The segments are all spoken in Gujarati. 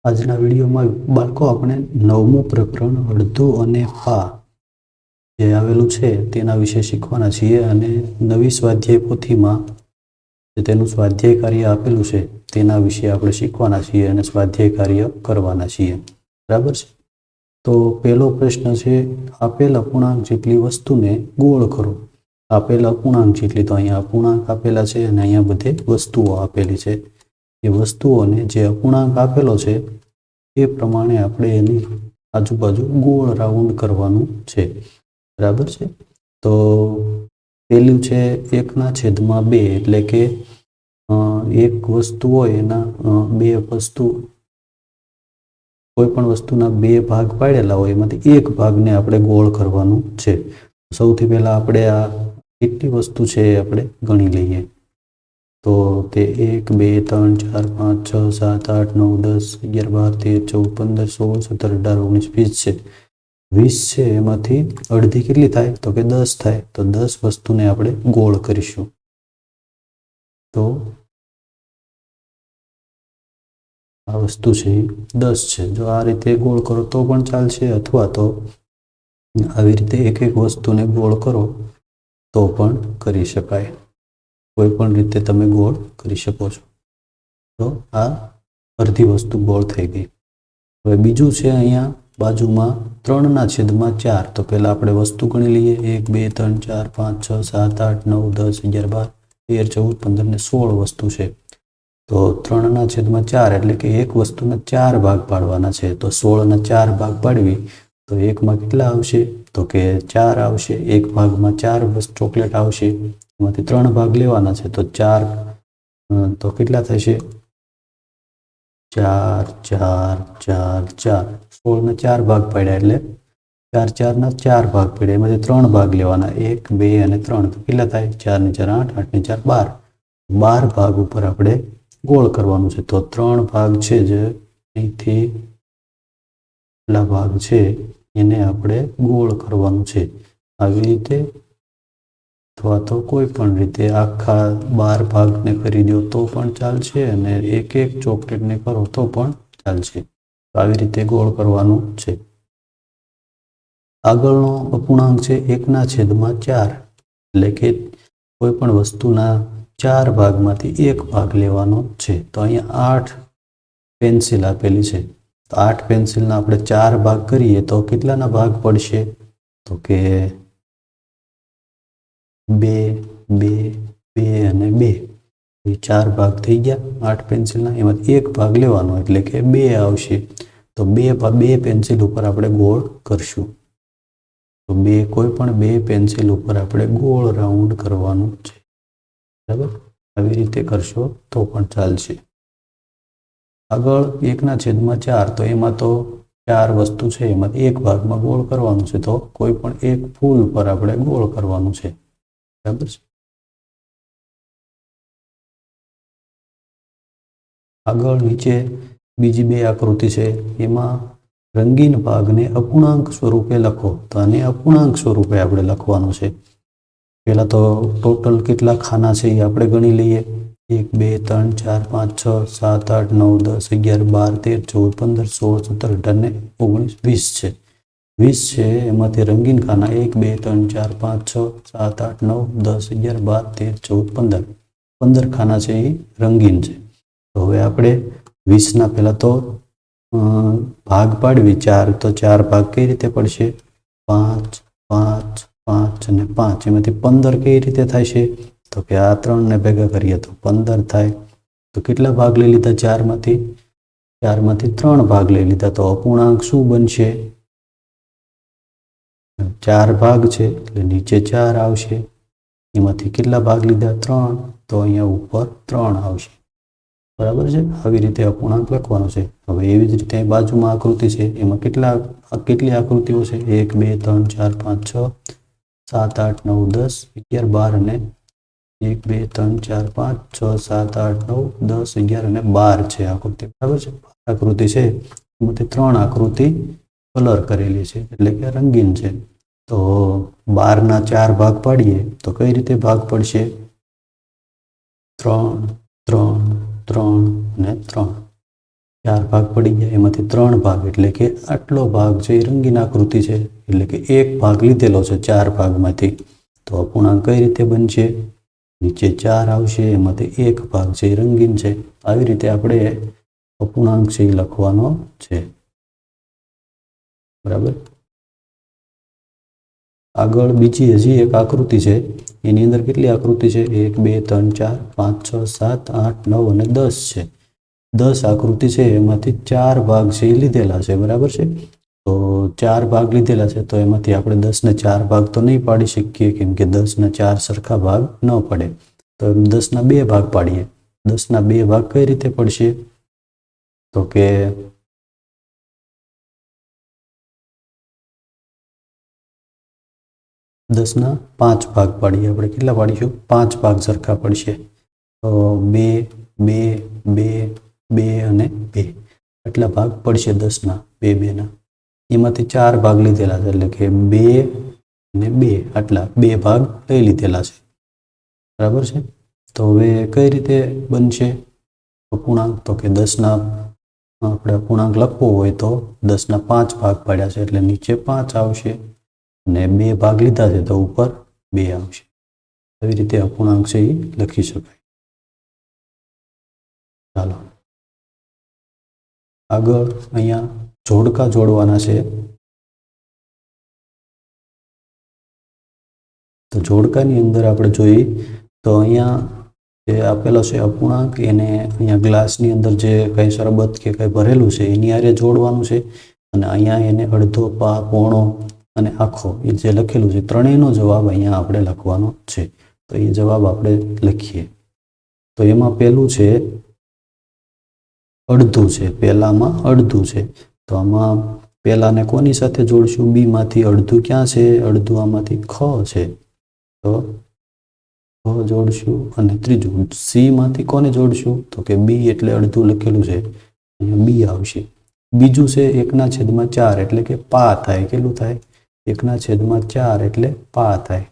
આજના વિડીયોમાં બાળકો આપણે 9મું પ્રકરણ અડધું અને પા જે આવેલું છે તેના વિશે શીખવાના છીએ અને નવી સ્વાધ્યાય પોથીમાં જે તેનું સ્વાધ્યાય કાર્ય આપેલું છે તેના વિશે આપણે શીખવાના છીએ અને સ્વાધ્યાય કાર્ય કરવાના છીએ. બરાબર છે. તો પહેલો પ્રશ્ન છે, આપેલ અપૂર્ણાંક જેટલી વસ્તુને ગોળ કરો. આપેલ અપૂર્ણાંક જેટલી, તો અહીંયા અપૂર્ણાંક આપેલા છે અને અહીંયા બધે વસ્તુઓ આપેલી છે. એ વસ્તુઓને જે અપૂર્ણાંક આપેલો છે એ પ્રમાણે આપણે એની આજુબાજુ ગોળ રાઉન્ડ કરવાનું છે. બરાબર છે. તો પેલું છે 1/2, એટલે કે એક વસ્તુ હોય એના બે વસ્તુ, કોઈ પણ વસ્તુના બે ભાગ પાડેલા હોય એમાંથી એક ભાગને આપણે ગોળ કરવાનું છે. સૌથી પહેલા આપણે આ કેટલી વસ્તુ છે એ આપણે ગણી લઈએ. તો તે 1 2 3 4 5 6 7 8 9 10 11 12 13 14 15 16 17 18 19 20 છે. 20 છે એમાંથી અડધી કેટલી થાય? તો કે 10 થાય. તો 10 વસ્તુને આપણે ગોળ કરીશું. તો આ વસ્તુ છે એ 10 છે. જો આ રીતે ગોળ કરો તો પણ ચાલશે, અથવા તો આવી રીતે એક એક વસ્તુને ગોળ કરો તો પણ કરી શકાય. કોઈ પણ રીતે તમે ગોળ કરી શકો છો. તો આ અડધી વસ્તુ ગોળ થઈ ગઈ. હવે બીજું છે અહીંયા બાજુમાં 3/4. તો પહેલાં આપણે વસ્તુ ગણી લઈએ. 1 2 3 4 5 6 7 8 9 10 11 12 13 14 15 ને 16 વસ્તુ છે. તો 3/4 એટલે કે એક વસ્તુના 4 ભાગ પાડવાના છે. તો 16ના 4 ભાગ પાડવી તો એકમાં કેટલા આવશે? તો કે 4 આવશે. એક ભાગમાં 4 ચોકલેટ આવશે. એમાંથી 3 ભાગ લેવાના છે. તો 4 તો કેટલા થશે? 4 4 4 4. 16ના 4 ભાગ પાડ્યા એટલે 4 4ના 4 ભાગ પાડ્યા. એમાંથી 3 ભાગ લેવાના, 1 2 અને 3. તો કેટલા થાય? 4 ને 4 8, 8 ને 4 12. 12 ભાગ ઉપર આપણે ગોળ કરવાનું છે. તો 3 ભાગ છે જે અહીંથી એટલા ભાગ છે એને આપણે ગોળ કરવાનું છે. આવી રીતે અથવા તો કોઈ પણ રીતે આખા 12 ભાગને કરી દો તો પણ ચાલશે અને એક એક ચોકલેટને કરો તો પણ ચાલશે. આવી રીતે ગોળ કરવાનું છે. આગળનો અપૂર્ણાંક છે 1/4, એટલે કે કોઈ પણ વસ્તુના 4 ભાગમાંથી એક ભાગ લેવાનો છે. તો અહીંયા 8 પેન્સિલ આપેલી છે. તો 8 પેન્સિલના આપણે 4 ભાગ કરીએ તો કેટલાના ભાગ પડશે? તો કે 2 2 2 અને 2. એ 4 ભાગ થઈ ગયા 8 પેન્સિલના. એમાંથી એક ભાગ લેવાનો એટલે કે 2 આવશે. તો 2 પેન્સિલ ઉપર આપણે ગોળ કરશું. તો કોઈ પણ 2 પેન્સિલ ઉપર આપણે ગોળ રાઉન્ડ કરવાનું છે. બરાબર? આવી રીતે કરશો તો પણ ચાલશે. આગળ 1/4. તો એમાં તો 4 વસ્તુ છે એમાંથી એક ભાગમાં ગોળ કરવાનું છે. તો કોઈ પણ એક ફૂલ પર આપણે ગોળ કરવાનું છે. બરાબર છે. આગળ નીચે બીજી 2 આકૃતિ છે. એમાં રંગીન ભાગને અપૂર્ણાંક સ્વરૂપે લખો. તો આને અપૂર્ણાંક સ્વરૂપે આપણે લખવાનું છે. પહેલાં તો ટોટલ કેટલા ખાના છે એ આપણે ગણી લઈએ. 1 2 3 4 5 6 7 8 9 10 11 12 13 14 15 16 17 18 ને 19 20 છે. 20 છે એમાંથી રંગીન ખાના 1 2 3 4 5 6 7 8 9 10 11 12 13 14 15. 15 ખાના છે એ રંગીન છે. તો હવે આપણે 20ના પહેલાં તો ભાગ પાડવી 4. તો 4 ભાગ કઈ રીતે પડશે? 5 5 5 અને 5. એમાંથી 15 કઈ રીતે થાય છે? તો કે આ 3ને ભેગા કરીએ તો 15 થાય. તો કેટલા ભાગ લઈ લીધા? 4માંથી? 4માંથી 3 ભાગ લઈ લીધા. તો અપૂર્ણાંક શું બનશે? 4 ભાગ છે એટલે નીચે 4 આવશે. એમાંથી કેટલા ભાગ લીધા? 3. તો અહીંયા ઉપર 3 આવશે. બરાબર છે. આવી રીતે અપૂર્ણાંક લખવાનો છે. હવે એવી જ રીતે બાજુમાં આકૃતિ છે એમાં કેટલી આકૃતિઓ છે? 1 2 3 4 5 6 7 8 9 10 11 12 અને 1 2 3 4 5 6 7 8 9 10 11 અને 12 છે આકૃતિ. બરાબર છે. આકૃતિ છે એમાંથી 3 આકૃતિ કલર કરેલી છે એટલે કે રંગીન છે. તો 12ના 4 ભાગ પાડીએ તો કઈ રીતે ભાગ પડશે? 3 3 3 અને 3. 4 ભાગ પડી ગયા, એમાંથી 3 ભાગ એટલે કે આટલો ભાગ છે એ રંગીન આકૃતિ છે, એટલે કે 1 ભાગ લીધેલો છે 4 ભાગમાંથી. તો અપૂર્ણાંક કઈ રીતે બનશે? નીચે 4 આવશે, એમાંથી 1 ભાગ છે એ રંગીન છે. આવી રીતે આપણે અપૂર્ણાંક છે એ લખવાનો છે. બરાબર. આગળ બીજી હજી એક આકૃતિ છે. એની અંદર કેટલી આકૃતિ છે? 1 2 3 4 5 6 7 8 9 અને 10 છે. 10 આકૃતિ છે, એમાંથી 4 ભાગ છે એ લીધેલા છે. બરાબર છે. તો 4 ભાગ લીધેલા છે, તો એમાંથી આપણે 10 ને 4 ભાગ તો નહીં પાડી શકીએ, કેમ કે 10 ને 4 સરખા ભાગ ન પડે. તો 10 ના 2 ભાગ પાડીએ. 10 ના 2 ભાગ કઈ રીતે પડશે? તો કે 10 ના 5 ભાગ પાડીએ. આપણે કેટલા પાડીશું? 5 ભાગ સરખા પડશે. તો 2 2 2 2 અને 2 આટલા ભાગ પડશે. 10 ના 2 2 ના, એમાંથી 4 ભાગ લીધેલા છે, એટલે કે 2 અને 2 આટલા 2 ભાગ લઈ લીધેલા છે. બરાબર છે. તો હવે કઈ રીતે બનશે અપૂર્ણાંક? તો કે 10 ના આપણે અપૂર્ણાંક લખવો હોય તો 10 ના 5 ભાગ પાડ્યા છે, એટલે નીચે 5 આવશે, અને 2 ભાગ લીધા છે તો ઉપર 2 આવશે. આવી રીતે અપૂર્ણાંક છે એ લખી શકાય. ચાલો આગળ અહીંયા જોડકા જોડવાના છે. તો જોડકાની અંદર આપણે જોઈએ તો અહીંયા જે આપેલો છે અપૂર્ણાંક, એને અહીંયા ગ્લાસની અંદર જે કંઈ શરબત કે કંઈ ભરેલું છે એની હારે જોડવાનું છે, અને અહીંયા એને અડધો, પા, પોણો અને આખો એ જે લખેલું છે ત્રણેયનો જવાબ અહીંયા આપણે લખવાનો છે. તો એ જવાબ આપણે લખીએ. તો એમાં પહેલું છે અડધું છે. પહેલામાં અડધું છે. તો આમાં પહેલાને કોની સાથે જોડશું? બી માંથી. અડધું ક્યાં છે? અડધું આમાંથી ખ છે, તો ખ જોડશું. અને ત્રીજું સી માંથી કોને જોડશું? તો કે બી, એટલે અડધું લખેલું છે અહીંયા બી આવશે. બીજું છે 1/4 એટલે કે પા થાય. કેટલું થાય? 1/4 એટલે પા થાય.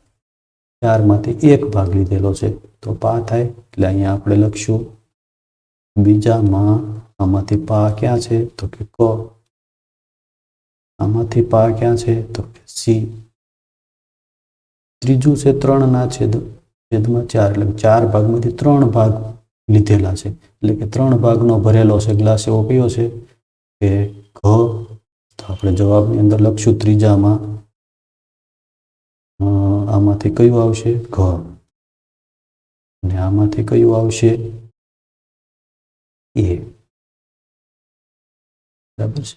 4 માંથી 1 ભાગ લીધેલો છે તો પા થાય, એટલે અહીંયા આપણે લખશું બીજામાં. આમાંથી પા ક્યાં છે? તો કે ક. આમાંથી પા ક્યાં છે? તો કે સી. ત્રીજું છે 3/4 એટલે 4 ભાગમાંથી 3 ભાગ લીધેલા છે, એટલે કે 3 ભાગનો ભરેલો છે ગ્લાસ. એવો કયો છે? કે ઘ. તો આપણે જવાબની અંદર લખશું ત્રીજામાં. આમાંથી કયું આવશે? ઘ. અને આમાંથી કયું આવશે? એ. બરાબર છે.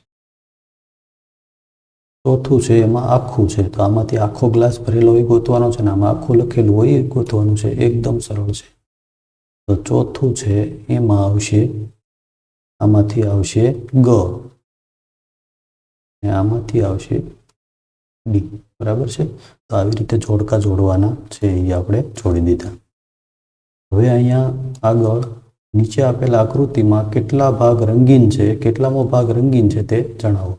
ચોથું છે એમાં આખું છે, તો આમાંથી આખો ગ્લાસ ભરેલો હોય ગોતવાનો છે, ને આમાં આખું લખેલું હોય એ ગોતવાનું છે. એકદમ સરળ છે. તો ચોથું છે એમાં આવશે, આમાંથી આવશે ગ, અને આમાંથી આવશે ડી. બરાબર છે. તો આવી રીતે જોડકા જોડવાના છે, એ આપણે જોડી દીધા. હવે અહીંયા આગળ નીચે આપેલા આકૃતિમાં કેટલા ભાગ રંગીન છે, કેટલામો ભાગ રંગીન છે તે જણાવો.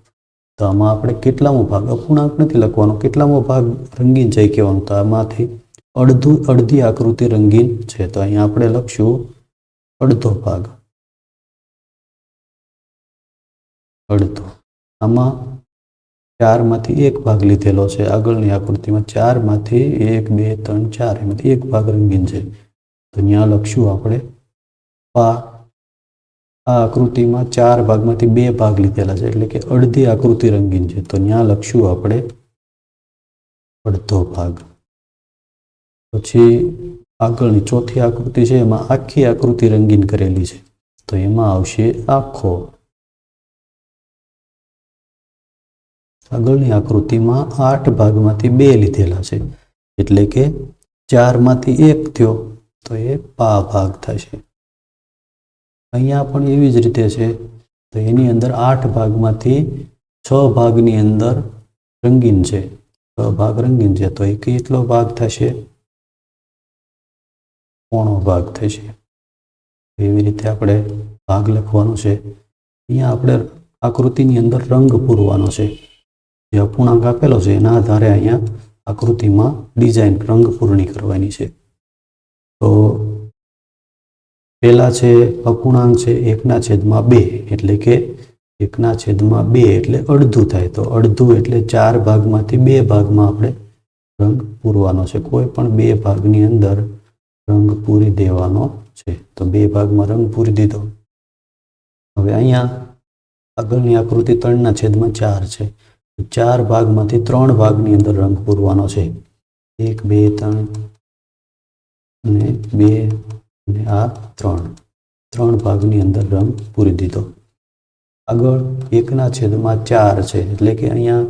તો આમાં આપણે કેટલામો ભાગ, અપૂર્ણાંક નથી લખવાનો, કેટલામો ભાગ રંગીન છે કહેવાનું. તો આમાંથી અડધી આકૃતિ રંગીન છે, તો અહીંયા આપણે લખશું અડધો ભાગ. અડધો. આમાં 4 માંથી 1 ભાગ લીધેલો છે. આગળની આકૃતિમાં 4 માંથી 1 2 3 4 એમાંથી 1 ભાગ રંગીન છે, તો ત્યાં લખશું આપણે પા. આ આકૃતિમાં 4 ભાગમાંથી 2 ભાગ લીધેલા છે, એટલે કે અડધી આકૃતિ રંગીન છે, તો ત્યાં લખશું આપણે અડધો ભાગ. પછી આગળની ચોથી આકૃતિ છે, એમાં આખી આકૃતિ રંગીન કરેલી છે, તો એમાં આવશે આખો. આગળની આકૃતિમાં 8 ભાગમાંથી 2 લીધેલા છે, એટલે કે 4 માંથી 1 થયો, તો એ પા ભાગ થશે. અહીંયા પણ એવી જ રીતે છે. તો એની અંદર 8 ભાગમાંથી 6 ભાગની અંદર રંગીન છે. 6 ભાગ રંગીન છે, તો એ કેટલો ભાગ થશે? પોણો ભાગ થશે. એવી રીતે આપણે ભાગ લખવાનું છે. અહીંયા આપણે આકૃતિની અંદર રંગ પૂરવાનો છે. જે અપૂર્ણાંક આપેલો છે એના આધારે અહીંયા આકૃતિમાં ડિઝાઇન રંગ પૂરણી કરવાની છે. તો પહેલા છે અપૂર્ણાંક છે 1/2 એટલે કે 1/2 એટલે અડધું થાય. તો અડધું એટલે 4 ભાગમાંથી 2 ભાગમાં આપણે રંગ પૂરવાનો છે. કોઈ પણ 2 ભાગની અંદર રંગ પૂરી દેવાનો છે. તો 2 ભાગમાં રંગ પૂરી દીધો. હવે અહીંયા આગળની આકૃતિ 3/4 છે. 4 ભાગમાંથી 3 ભાગની અંદર રંગ પૂરવાનો છે. 1, 2, 3 અને 2 અને આ 3 ભાગની અંદર રંગ પૂરી દીધો. આગળ 1/4 છે એટલે કે અહીંયા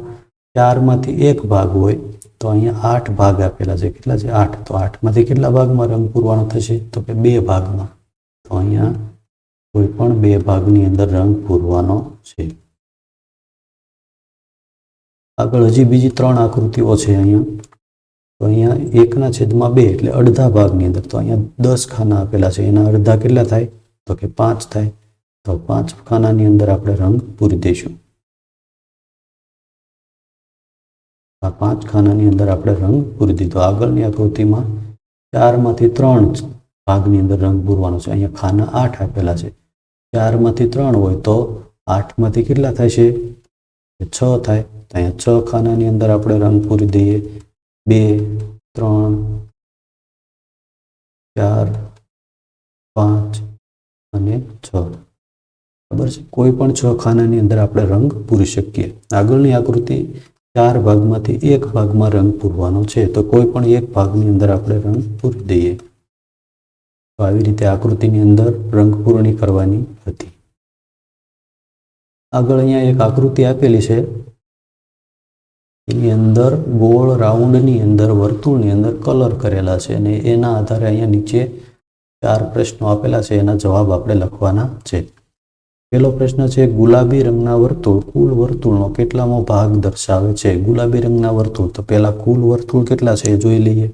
4માંથી 1 ભાગ હોય તો અહીંયા 8 ભાગ આપેલા છે. કેટલા છે? 8. તો 8માંથી કેટલા ભાગમાં રંગ પૂરવાનો થશે? તો કે 2 ભાગમાં. તો અહીંયા કોઈ પણ 2 ભાગની અંદર રંગ પૂરવાનો છે. આગળ હજી બીજી 3 આકૃતિઓ છે અહીંયા. તો અહીંયા 1/2 એટલે અડધા ભાગની અંદર. તો અહીંયા 10 ખાના આપેલા છે. એના અડધા કેટલા થાય? તો કે 5 થાય. તો 5 ખાનાની અંદર આપણે રંગ પૂરી દઈશું. આ 5 ખાનાની અંદર આપણે રંગ પૂરી દીધો. આગળની આકૃતિમાં 4માંથી 3 ભાગની અંદર રંગ પૂરવાનો છે. અહીંયા ખાના 8 આપેલા છે. 4માંથી 3 હોય તો 8માંથી કેટલા થાય છે? 6 થાય. તો અહીંયા 6 ખાનાની અંદર આપણે રંગ પૂરી દઈએ. 2, 3, 4, 5 અને 6. બરાબર છે. કોઈ પણ 6 ખાનાની અંદર આપણે રંગ પૂરી શકીએ. આગળની આકૃતિ 4 ભાગમાંથી 1 ભાગમાં રંગ પૂરવાનો છે. તો કોઈ પણ 1 ભાગની અંદર આપણે રંગ પૂરી દઈએ. તો આવી રીતે આકૃતિની અંદર રંગ પૂરણી કરવાની હતી. આગળ અહીંયા એક આકૃતિ આપેલી છે. એની અંદર ગોળ રાઉન્ડની અંદર વર્તુળની અંદર કલર કરેલા છે અને એના આધારે અહીંયા નીચે 4 પ્રશ્નો આપેલા છે. એના જવાબ આપણે લખવાના છે. પહેલો પ્રશ્ન છે ગુલાબી રંગના વર્તુળ કુલ વર્તુળનો કેટલામો ભાગ દર્શાવે છે? ગુલાબી રંગના વર્તુળ. તો પહેલા કુલ વર્તુળ કેટલા છે એ જોઈ લઈએ.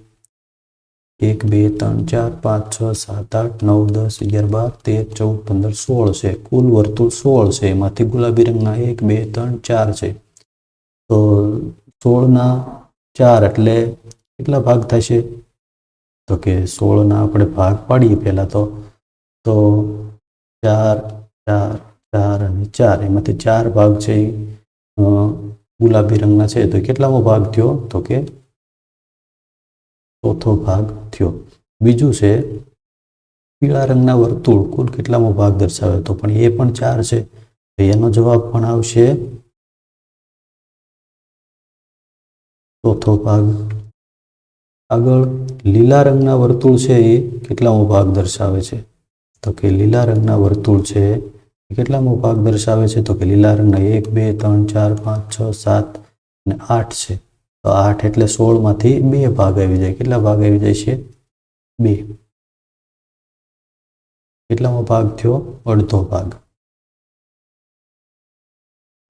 1, 2, 3, 4, 5, 6, 7, 8, 9, 10, 11, 12, 13, 14, 15, 16 છે. કુલ વર્તુળ 16 છે. એમાંથી ગુલાબી રંગના 1, 2, 3, 4 છે. તો 16ના 4 એટલે કેટલા ભાગ થશે? તો કે 16ના આપણે ભાગ પાડીએ પહેલા તો 4, 4, 4 અને 4. એમાંથી 4 ભાગ છે ગુલાબી રંગના છે. તો કેટલામો ભાગ થયો? તો કે ચોથો ભાગ થયો. બીજું છે પીળા રંગના વર્તુળ કુલ કેટલામો ભાગ દર્શાવે? તો પણ એ પણ 4 છે. તો એનો જવાબ પણ આવશે ચોથો ભાગ. આગળ લીલા રંગના વર્તુળ છે એ કેટલામો ભાગ દર્શાવે છે? તો કે લીલા રંગના વર્તુળ છે એ કેટલામો ભાગ દર્શાવે છે? તો કે લીલા રંગના 1, 2, 3, 4, 5, 6, 7 અને 8 છે. તો 8 એટલે 16માંથી 2 ભાગ આવી જાય. કેટલા ભાગ આવી જાય છે? 2. કેટલામો ભાગ થયો? અડધો ભાગ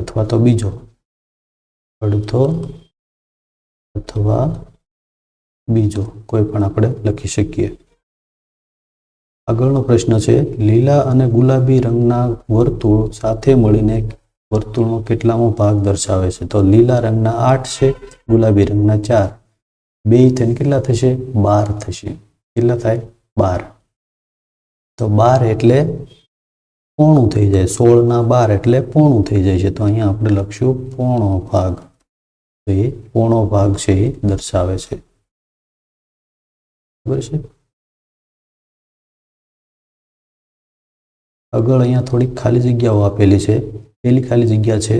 અથવા તો બીજો. અડધો અથવા બીજો કોઈ પણ આપણે લખી શકીએ. આગળનો પ્રશ્ન છે લીલા અને ગુલાબી રંગના વર્તુળ સાથે મળીને વર્તુળનો કેટલામો ભાગ દર્શાવે છે? તો લીલા રંગના 8 છે, ગુલાબી રંગના 4. 2 થઈને કેટલા થશે? 12 થશે. કેટલા થાય? 12. તો 12 એટલે પોણું થઈ જાય. 16ના 12 એટલે પોણું થઈ જાય છે. તો અહીંયા આપણે લખશું પોણો ભાગ. તો એ પોણો ભાગ છે એ દર્શાવે છે. બરાબર છે. આગળ અહીંયા થોડીક ખાલી જગ્યાઓ આપેલી છે. પહેલી ખાલી જગ્યા છે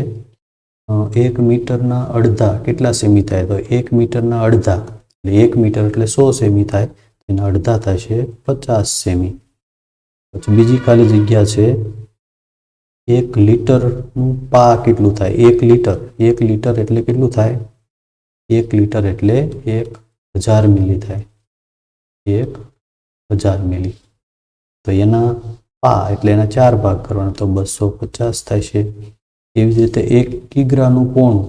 1 મીટરના અડધા કેટલા સેમી થાય? તો 1 મીટરના અડધા એટલે 1 મીટર એટલે 100 સેમી થાય. એના અડધા થશે 50 સેમી. પછી બીજી ખાલી જગ્યા છે 1 લીટરનું પા કેટલું થાય? 1 લીટર એટલે કેટલું થાય? 1 લીટર એટલે 1000 મિલી થાય. 1000 મિલી. તો એના પા એટલે એના 4 ભાગ કરવાના તો 250 થાય છે. એવી જ રીતે 1 કિગ્રાનું પોણું.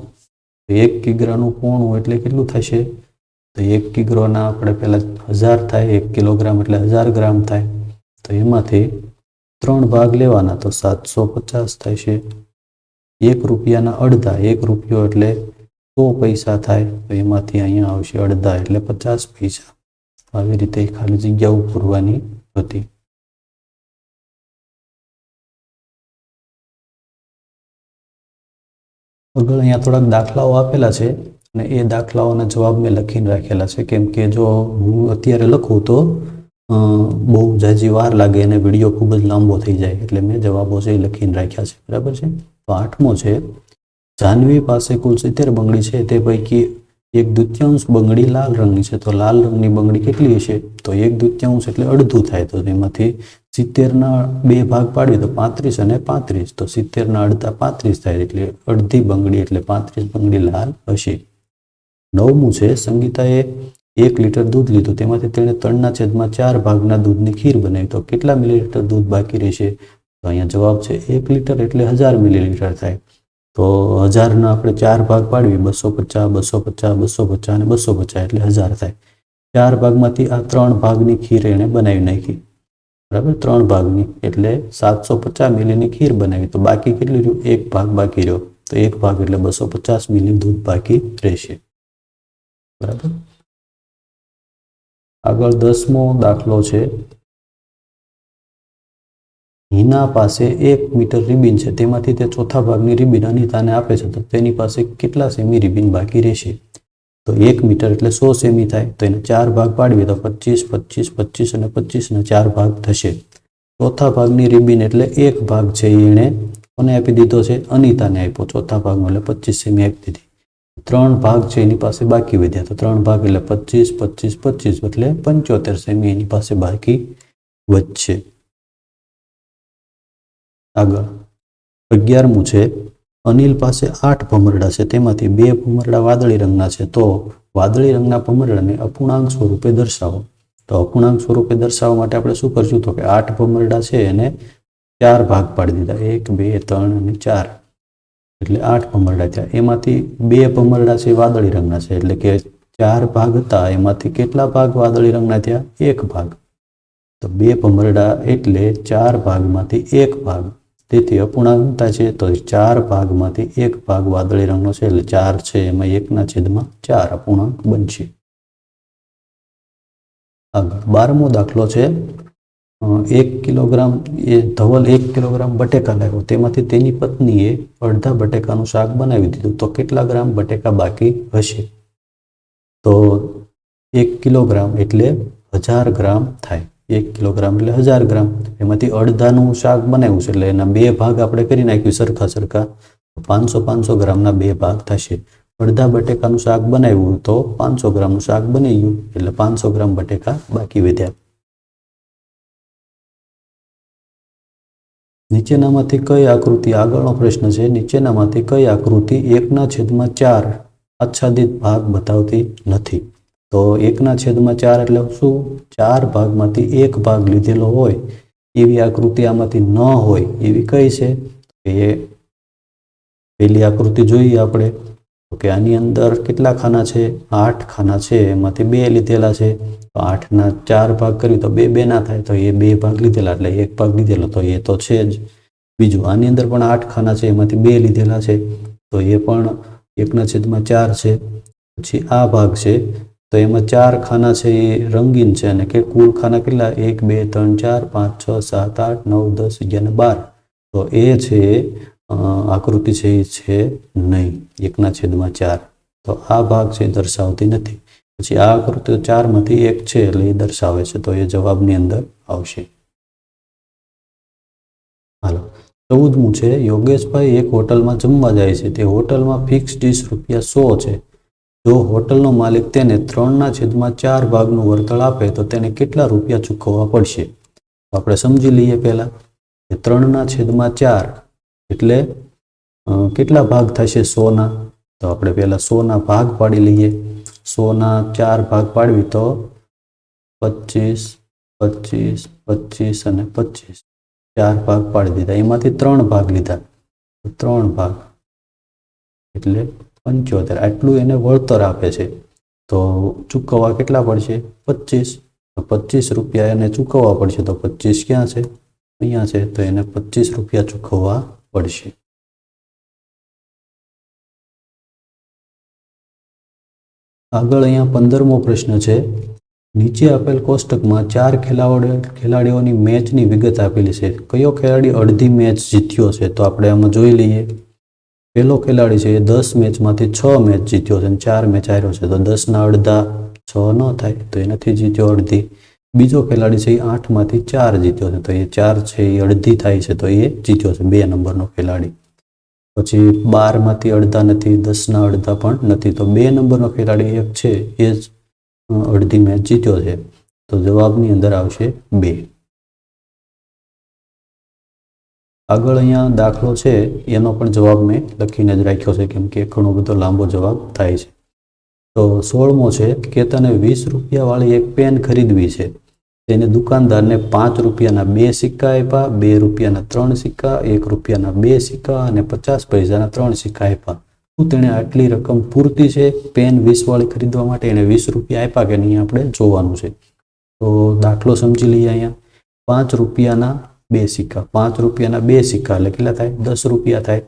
1 કિગ્રાનું પોણું એટલે કેટલું થશે? તો 1 કિગ્રાના આપણે પહેલાં 1000 થાય. 1 કિલોગ્રામ એટલે 1000 ગ્રામ થાય. તો એમાંથી 3 ભાગ લેવાના તો 750 થાય છે. 1 રૂપિયાના અડધા. 1 રૂપિયો એટલે 100 પૈસા થાય. તો એમાંથી અહીંયા આવશે અડધા એટલે 50 પૈસા. આવી રીતે ખાલી જગ્યાઓ પૂરવાની હતી. આગળ અહીંયા થોડાક દાખલાઓ આપેલા છે અને એ દાખલાઓના જવાબ મેં લખીને રાખેલા છે, કેમ કે જો હું અત્યારે લખું તો બહુ ઝાઝી વાર લાગે અને વિડીયો ખૂબ જ લાંબો થઈ જાય, એટલે મેં જવાબો છે એ લખીને રાખ્યા છે. બરાબર છે. તો 8મો છે, જાહ્નવી પાસે કુલ 70 બંગડી છે, તે પૈકી 1/2 બંગડી લાલ રંગની છે. તો લાલ રંગની બંગડી કેટલી હશે? તો 1/2 એટલે અડધું થાય. તો તેમાંથી 70ના 2 ભાગ પાડવી તો 35 અને 35. તો 70ના અડધા 35 થાય, એટલે અડધી બંગડી એટલે 35 બંગડી લાલ હશે. 9મું છે, સંગીતાએ 1 લીટર દૂધ લીધું, તેમાંથી તેણે 3/4 ભાગના દૂધની ખીર બનાવી. તો કેટલા મિલીલીટર દૂધ બાકી રહેશે? તો અહીંયા જવાબ છે 1 લીટર એટલે 1000 મિલીલીટર થાય. તો 1000ના આપણે 4 ભાગ પાડવી, 250, 250, 250 અને 250 એટલે 1000 થાય. 4 ભાગમાંથી આ 3 ભાગની ખીર એણે બનાવી નાખી. બરાબર, 3 ભાગની એટલે 750 મિલીની ખીર બનાવી. તો બાકી કેટલું રહ્યું? 1 ભાગ બાકી રહ્યો. તો 1 ભાગ એટલે 250 મિલી દૂધ બાકી રહેશે. બરાબર. આગળ 10મો દાખલો છે, હિના પાસે 1 મીટર રિબિન છે, તેમાંથી તે ચોથા ભાગની રિબિન અનિતાને આપે છે. તો તેની પાસે કેટલા સેમી રિબિન બાકી રહેશે? તો 1 મીટર એટલે 100 સેમી થાય. તો એને 4 ભાગ પાડવી તો 25, 25, 25 અને 25 અને 4 ભાગ થશે. ચોથા ભાગની રિબિન એટલે 1 ભાગ છે એણે કોને આપી દીધો છે? અનિતાને આપ્યો. ચોથા ભાગમાં એટલે 25 સેમી આપી દીધી. 3 ભાગ છે એની પાસે બાકી વધ્યા. તો 3 ભાગ એટલે 25, 25, 25 એટલે 75 સેમી એની પાસે બાકી વધશે. આગળ 11મું છે, અનિલ પાસે 8 ભમરડા છે, તેમાંથી 2 ભમરડા વાદળી રંગના છે. તો વાદળી રંગના ભમરડાને અપૂર્ણાંક સ્વરૂપે દર્શાવો. તો અપૂર્ણાંક સ્વરૂપે દર્શાવવા માટે આપણે શું કરશું? તો કે 8 ભમરડા છે એને 4 ભાગ પાડી દીધા, 1, 2, 3 અને 4 એટલે 8 ભમરડા થયા. એમાંથી 2 ભમરડા છે વાદળી રંગના છે, એટલે કે 4 ભાગ હતા એમાંથી કેટલા ભાગ વાદળી રંગના થયા? 1 ભાગ. તો 2 ભમરડા એટલે 4 ભાગમાંથી 1 ભાગ. તેથી અપૂર્ણાંકતા છે તો 4 ભાગમાંથી 1 ભાગ વાદળી રંગનો છે, એટલે 4 છે એમાં 1/4 અપૂર્ણાંક બનશે. આગળ 12મો દાખલો છે, 1 કિલોગ્રામ ધવલ 1 કિલોગ્રામ બટેકા લાવ્યો, તેમાંથી તેની પત્નીએ અડધા બટેકાનું શાક બનાવી દીધું. તો કેટલા ગ્રામ બટેકા બાકી હશે? તો 1 કિલોગ્રામ એટલે 1000 ગ્રામ થાય. 1 કિલોગ્રામ એટલે 1000 ગ્રામ. એમાંથી અડધાનું શાક બનાવ્યું છે, એટલે એના 2 ભાગ આપણે કરી નાખ્યું સરખા 500 ગ્રામના 2 ભાગ થશે. અડધા બટેકાનું શાક બનાવ્યું તો 500 ગ્રામનું શાક બની ગયું, એટલે 500 ગ્રામ બટેકા બાકી વધ્યા. નીચેનામાંથી કઈ આકૃતિ, આગળનો પ્રશ્ન છે, નીચેનામાંથી કઈ આકૃતિ 1/4 આચ્છાદિત ભાગ બતાવતી નથી? તો 1/4 એટલે શું? 4 ભાગમાંથી 1 ભાગ લીધેલો હોય એવી આકૃતિ આમાંથી ન હોય એવી કઈ છે? એ પહેલી આકૃતિ જોઈએ આપણે. તો કે આની અંદર કેટલા ખાના છે? 8 ખાના છે, એમાંથી 2 લીધેલા છે. તો 8ના 4 ભાગ કરી તો 2 ના થાય, તો એ 2 ભાગ લીધેલા એટલે 1 ભાગ લીધેલો, તો એ તો છે જ. બીજું, આની અંદર પણ 8 ખાના છે, એમાંથી 2 લીધેલા છે, તો એ પણ 1/4 છે. પછી આ ભાગ છે, તો એમાં 4 ખાના છે એ રંગીન છે, અને કે કુલ ખાના કેટલા? 1, 2, 3, 4, 5, 6, 7, 8, 9, 10, 11 અને 12. તો એ છે આકૃતિ છે એ છે નહીં 1/4. તો આ ભાગ છે દર્શાવતી નથી. પછી આ આકૃતિ 4માંથી 1 છે એટલે એ દર્શાવે છે, તો એ જવાબની અંદર આવશે. હાલો 14મું છે, યોગેશભાઈ એક હોટલમાં જમવા જાય છે, તે હોટલમાં ફિક્સ ડીશ ₹100 છે. જો હોટલનો માલિક તેને 3/4 ભાગનું વળતર આપે તો તેને કેટલા રૂપિયા ચૂકવવા પડશે? તો આપણે સમજી લઈએ પહેલા કે 3/4 એટલે કેટલા ભાગ થશે 100ના? તો આપણે પહેલા 100ના ભાગ પાડી લઈએ. 100ના 4 ભાગ પાડવી તો 25, 25, 25 અને 25 4 ભાગ પાડી દીધા. એમાંથી 3 ભાગ લીધા, 3 ભાગ એટલે 75. આટલું એને વળતર આપે છે, તો ચૂકવવા કેટલા પડશે? 25. તો 25 રૂપિયા એને ચૂકવવા પડશે. તો 25 ક્યાં છે? અહીંયા છે, તો એને 25 રૂપિયા ચૂકવવા પડશે. આગળ અહીંયા 15મો પ્રશ્ન છે, નીચે આપેલ કોષ્ટકમાં 4 ખેલાડીઓની મેચની વિગત આપેલી છે. કયો ખેલાડી અડધી મેચ જીત્યો છે? તો આપણે આમાં જોઈ લઈએ. પહેલો ખેલાડી છે એ 10 મેચમાંથી 6 મેચ જીત્યો છે અને 4 મેચ હાર્યો છે, તો 10ના અડધા 6 ન થાય, તો એ નથી જીત્યો અડધી. બીજો ખેલાડી છે એ 8માંથી 4 જીત્યો છે, તો એ 4 છે એ અડધી થાય છે, તો એ જીત્યો છે 2 નંબરનો ખેલાડી. પછી 12માંથી અડધા નથી, 10ના અડધા પણ નથી, તો 2 નંબરનો ખેલાડી એક છે એ જ અડધી મેચ જીત્યો છે, તો જવાબની અંદર આવશે 2. આગળ અહીંયા દાખલો છે એનો પણ જવાબ મેં લખીને જ રાખ્યો છે, કેમ કે ઘણો બધો લાંબો જવાબ થાય છે. તો 16મો છે, કેતને 20 રૂપિયાવાળી એક પેન ખરીદવી છે. તેને દુકાનદારને 5 રૂપિયાના 2 સિક્કા આપ્યા, 2 રૂપિયાના 3 સિક્કા, 1 રૂપિયાના 2 સિક્કા અને 50 પૈસાના 3 સિક્કા આપ્યા. શું તેણે આટલી રકમ પૂરતી છે પેન 20વાળી ખરીદવા માટે? એને 20 રૂપિયા આપ્યા કે નહીં આપણે જોવાનું છે. તો દાખલો સમજી લઈએ. અહીંયા 5 રૂપિયાના 2 સિક્કા, 5 રૂપિયાના 2 સિક્કા એટલે કેટલા થાય? 10 રૂપિયા થાય.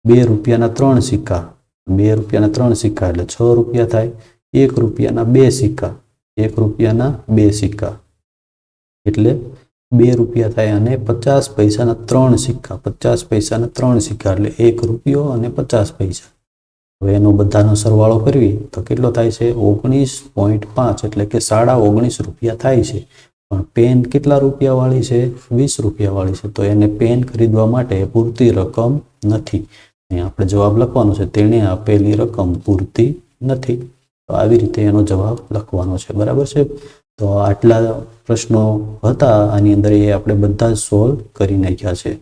2 રૂપિયાના 3 સિક્કા, 2 રૂપિયાના 3 સિક્કા એટલે 6 રૂપિયા થાય. 1 રૂપિયાના 2 સિક્કા, 1 રૂપિયાના 2 સિક્કા એટલે 2 રૂપિયા થાય. અને 50 પૈસાના 3 સિક્કા, 50 પૈસાના 3 સિક્કા એટલે 1 રૂપિયો અને 50 પૈસા. હવે એનો બધાનો સરવાળો કરવી તો કેટલો થાય છે? 19.5 એટલે કે 19.5 રૂપિયા થાય છે. પણ પેન કેટલા રૂપિયાવાળી છે? 20 રૂપિયાવાળી છે, તો એને પેન ખરીદવા માટે પૂરતી રકમ નથી. અહીંયા આપણે જવાબ લખવાનો છે, તેણે આપેલી રકમ પૂરતી નથી. તો આવી રીતે એનો જવાબ લખવાનો છે. બરાબર છે. તો આટલા પ્રશ્નો હતા આની અંદર, એ આપણે બધા જ સોલ્વ કરી નાખ્યા છે.